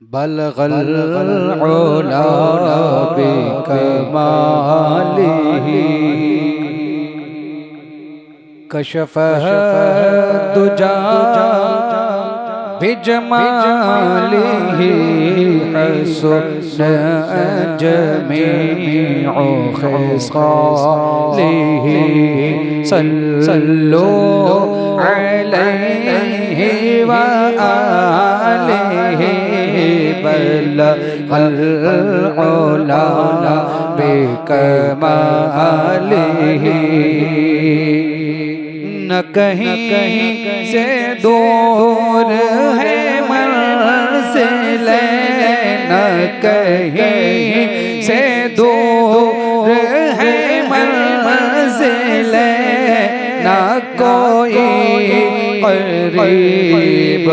बलगल उला बिकमालिही कशफ़ह दुजा बिजमालिही हसन जमीउ ख़िसालिही सल्लल्लाहु अलैहि व आलिहि बलगल उला बिकमालिही न कहीं से दूर है मंज़िल, न कहीं से दूर है मंज़िल, न कोई क़रीब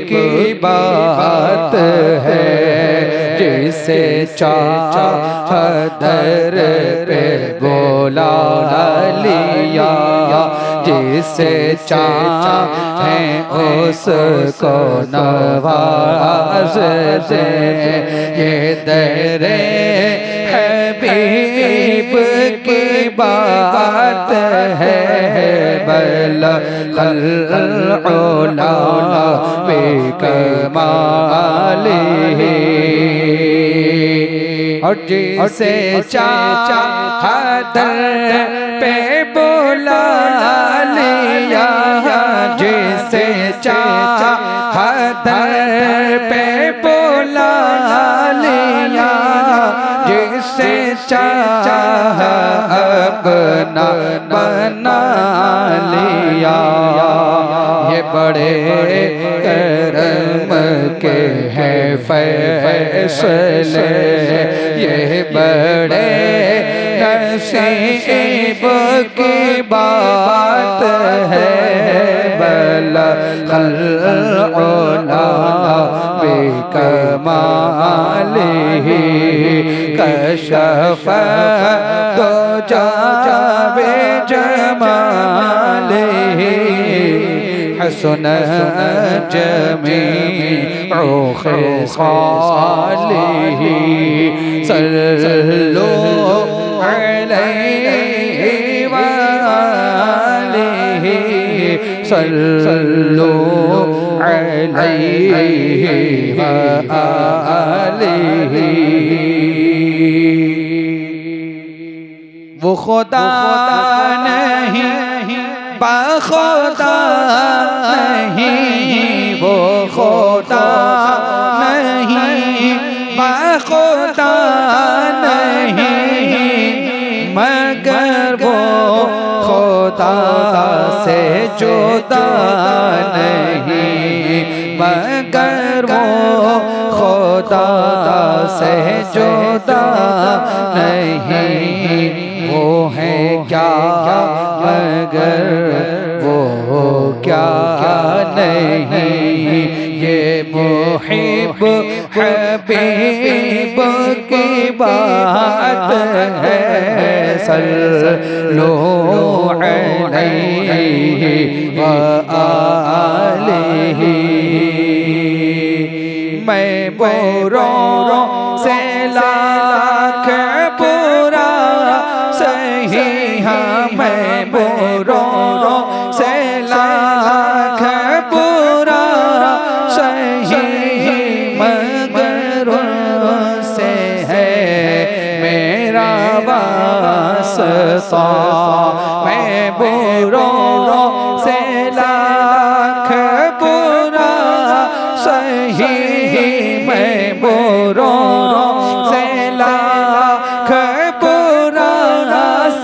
की बात है जिसे चाह दर पे बुला लिया, जिसे चाहे उसको नवाज दे। ये दरे हबीब की बात है, बलगल उला बिकमालिही। और जिसे चाह दर पे बुला लिया, जिसे चाह दर पे बुला लिया, जिसे चाह अपना बना लिया। ये बड़े करम के हैं फैसले, ये बड़े नसीब की बात है, बलगल उला बिकमालिही कशफ़ह दुजा बिजमालिही हसन जमीउ ख़िसालिही सल्लल्लाहु अलैहि व आलिहि सल्लल्लाहु अलैहि व आलिहि। वो खुदा नहीं बाखुदा नहीं, वो खुदा नहीं बाखुदा नहीं, मगर वो खुदा से जुदा नहीं, मगर वो खुदा से जुदा नहीं। वो है क्या मगर वो क्या नहीं, ये मुहिब हबीब की बात है, सल्लल्लाहु अलैहि व आलिहि। मैं बुरों से लाख बुरा सही, हाँ मैं बुरों से लाख बुरा सही, मगर उनसे है मेरा वास्ता। मैं बुरों से लाख बुरा सही, मैं बुरों से लाख बुरा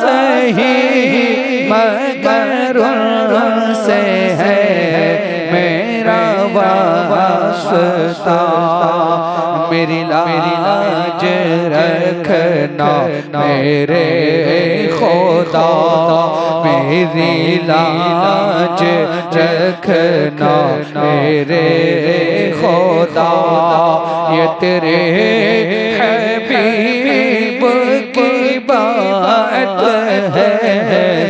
सही, मगर उनसे है मेरा वास्ता। मेरी लाज रखना मेरे खुदा, मेरी लाज रखना मेरे खुदा, ये तेरे हबीब की बात है,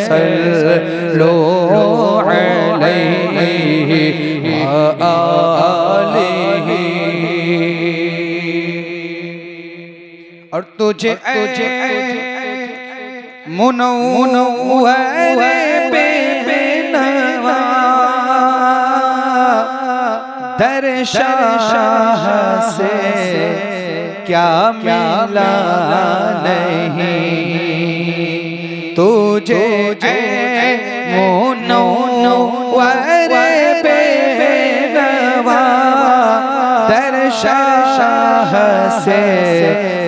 सल्लल्लाहु अलैहि व आलिहि। और तुझे मुनव्वर बेनवा दर शाह से क्या मिला नहीं। तुझे मुनव्वर बेनवा दर शाह से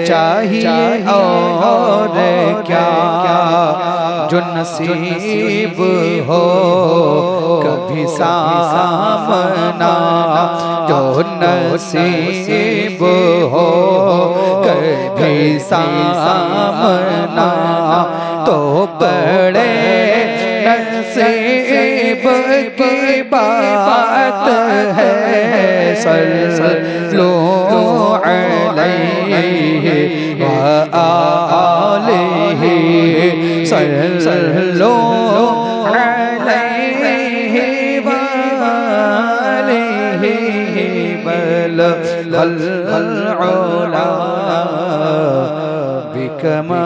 चाहिए और क्या, जो नसीब हो कभी सामना, जो नसीब हो कभी सामना, तो बड़े नसीब की बात है। सल्लो अलैहि व आलिहि, सल्लो अलैहि व आलिहि, बलगल उला बिकमालिहि।